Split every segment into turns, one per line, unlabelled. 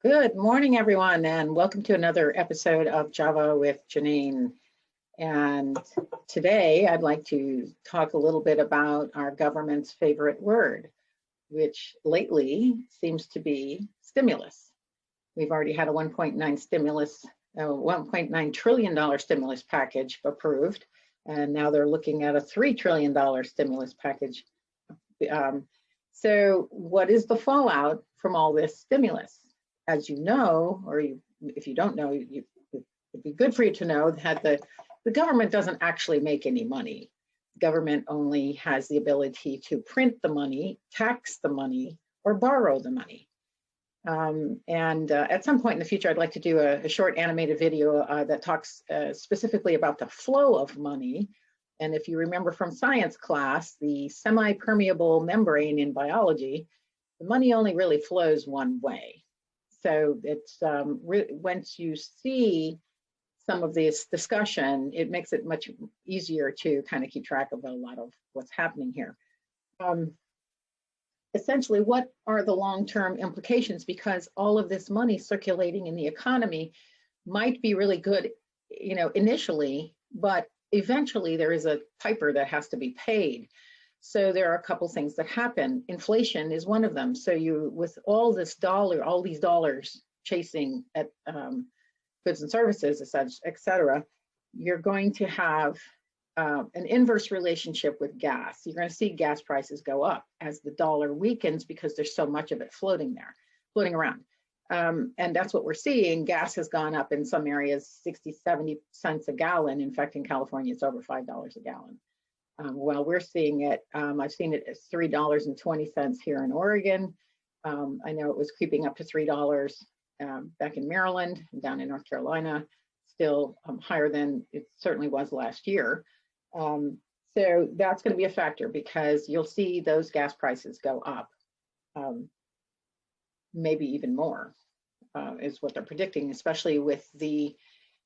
Good morning, everyone, and welcome to another episode of Java with Janine. And today I'd like to talk a little bit about our government's favorite word, which lately seems to be stimulus. We've already had a $1.9 trillion stimulus package approved, and now they're looking at a $3 trillion stimulus package. So what is the fallout from all this stimulus? As you know, or if you don't know, it'd be good for you to know that the government doesn't actually make any money. The government only has the ability to print the money, tax the money, or borrow the money. At some point in the future, I'd like to do a short animated video that talks specifically about the flow of money. And if you remember from science class, the semi-permeable membrane in biology, the money only really flows one way. So it's once you see some of this discussion, it makes it much easier to kind of keep track of a lot of what's happening here. Essentially, what are the long-term implications? Because all of this money circulating in the economy might be really good, initially, but eventually there is a piper that has to be paid. So there are a couple things that happen. Inflation is one of them. So with all these dollars chasing at goods and services, et cetera, you're going to have an inverse relationship with gas. You're going to see gas prices go up as the dollar weakens because there's so much of it floating around. And that's what we're seeing. Gas has gone up in some areas 60, 70 cents a gallon. In fact, in California, it's over $5 a gallon. Well, we're seeing it, I've seen it as $3.20 here in Oregon. I know it was creeping up to $3 back in Maryland, down in North Carolina, still higher than it certainly was last year. So that's going to be a factor because you'll see those gas prices go up, maybe even more, is what they're predicting, especially with the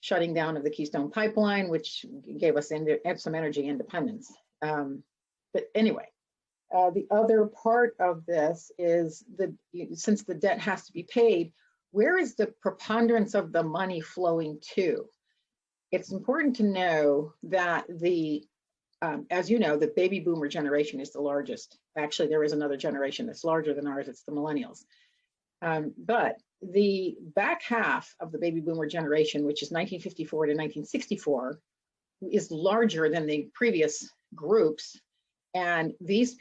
shutting down of the Keystone Pipeline, which gave us some energy independence. But anyway, the other part of this is since the debt has to be paid, where is the preponderance of the money flowing to? It's important to know that as you know, the baby boomer generation is the largest. Actually, there is another generation that's larger than ours, it's the millennials. But the back half of the baby boomer generation, which is 1954 to 1964, is larger than the previous groups. And these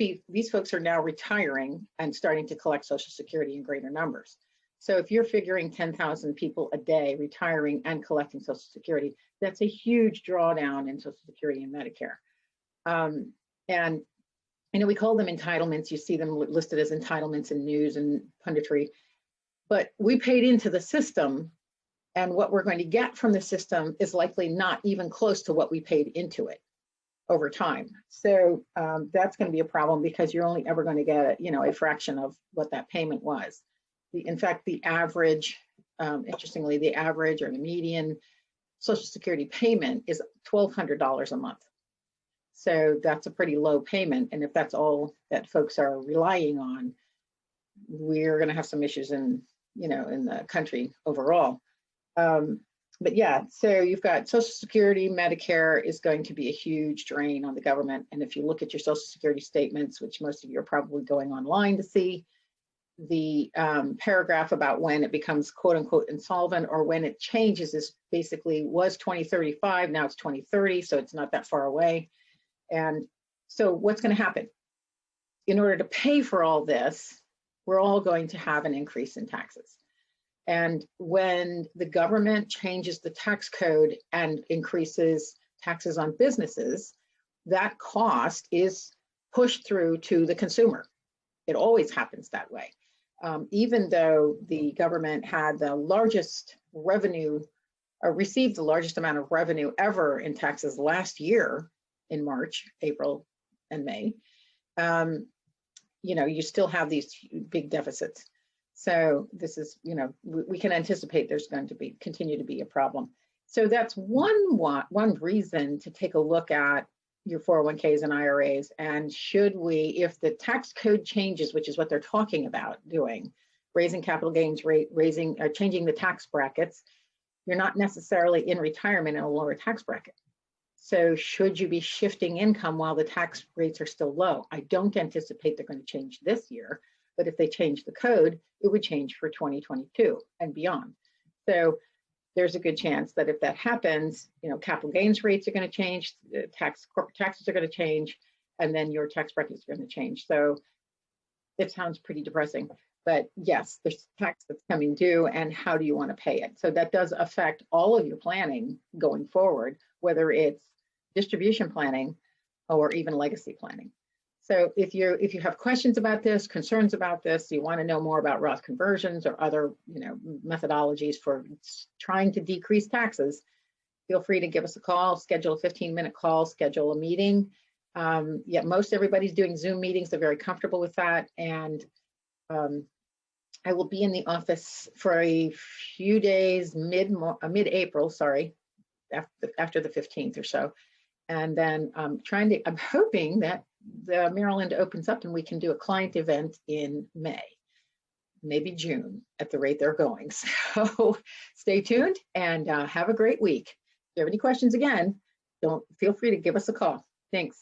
folks are now retiring and starting to collect Social Security in greater numbers. So if you're figuring 10,000 people a day retiring and collecting Social Security, that's a huge drawdown in Social Security and Medicare. And we call them entitlements. You see them listed as entitlements in news and punditry. But we paid into the system, and what we're going to get from the system is likely not even close to what we paid into it over time. So that's going to be a problem because you're only ever going to get a fraction of what that payment was. In fact, the average, interestingly, the average or the median Social Security payment is $1,200 a month. So that's a pretty low payment. And if that's all that folks are relying on, we're going to have some issues in the country overall. But yeah, so you've got Social Security, Medicare is going to be a huge drain on the government. And if you look at your Social Security statements, which most of you are probably going online to see, the paragraph about when it becomes quote unquote insolvent or when it changes is basically was 2035, now it's 2030, so it's not that far away. And so what's going to happen? In order to pay for all this, we're all going to have an increase in taxes. And when the government changes the tax code and increases taxes on businesses, that cost is pushed through to the consumer. It always happens that way. Even though the government had the largest revenue, or received the largest amount of revenue ever in taxes last year in March, April, and May, you still have these big deficits. So this is, we can anticipate there's going to continue to be a problem. So that's one reason to take a look at your 401ks and IRAs. And should we, if the tax code changes, which is what they're talking about doing, raising capital gains rate, raising or changing the tax brackets, you're not necessarily in retirement in a lower tax bracket. So should you be shifting income while the tax rates are still low? I don't anticipate they're going to change this year, but if they change the code, it would change for 2022 and beyond. So there's a good chance that if that happens, you know, capital gains rates are going to change, corporate taxes are going to change, and then your tax brackets are going to change. So it sounds pretty depressing, but yes, there's tax that's coming due, and how do you want to pay it? So that does affect all of your planning going forward, whether it's distribution planning or even legacy planning. So if you have questions about this, concerns about this, you want to know more about Roth conversions or other, you know, methodologies for trying to decrease taxes, feel free to give us a call, schedule a 15-minute call, schedule a meeting. Yeah, most everybody's doing Zoom meetings. They're very comfortable with that. And I will be in the office for a few days, mid-April, sorry, after the 15th or so. And then I'm hoping that the Maryland opens up and we can do a client event in May, maybe June at the rate they're going. So stay tuned and have a great week. If you have any questions, again, feel free to give us a call. Thanks.